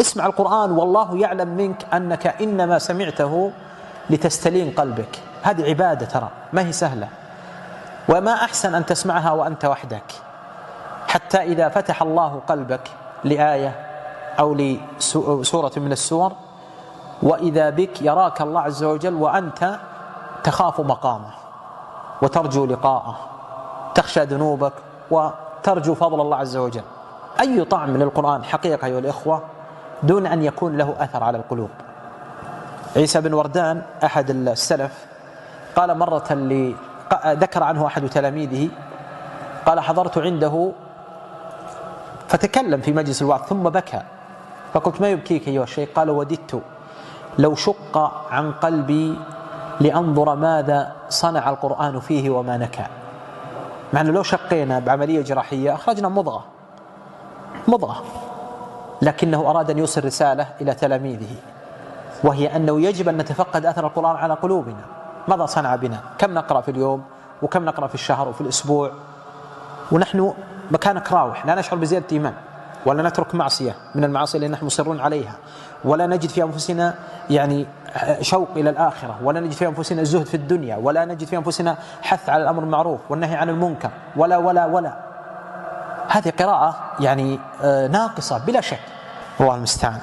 اسمع القرآن والله يعلم منك أنك إنما سمعته لتستلين قلبك. هذه عبادة ترى ما هي سهلة، وما أحسن أن تسمعها وأنت وحدك. حتى إذا فتح الله قلبك لآية أو لسورة من السور، وإذا بك يراك الله عز وجل وأنت تخاف مقامه وترجو لقاءه، تخشى ذنوبك وترجو فضل الله عز وجل. أي طعم من القرآن حقيقة أيها الإخوة دون أن يكون له أثر على القلوب. عيسى بن وردان أحد السلف قال مرة ذكر عنه أحد تلاميذه، قال حضرت عنده فتكلم في مجلس الوعظ ثم بكى، فقلت ما يبكيك أيها الشيخ؟ قال وددت لو شق عن قلبي لأنظر ماذا صنع القرآن فيه وما نكى. معنى لو شقينا بعملية جراحية أخرجنا مضغة، لكنه أراد أن يوصل رسالة إلى تلاميذه، وهي أنه يجب أن نتفقد أثر القرآن على قلوبنا. ماذا صنع بنا؟ كم نقرأ في اليوم، وكم نقرأ في الشهر وفي الأسبوع، ونحن مكانك راوح، لا نشعر بزيادة إيمان، ولا نترك معصية من المعاصي اللي نحن مصرون عليها، ولا نجد في أنفسنا يعني شوق إلى الآخرة، ولا نجد في أنفسنا الزهد في الدنيا، ولا نجد في أنفسنا حث على الأمر المعروف والنهي عن المنكر، ولا. هذه قراءة يعني ناقصة بلا شك، الله المستعان.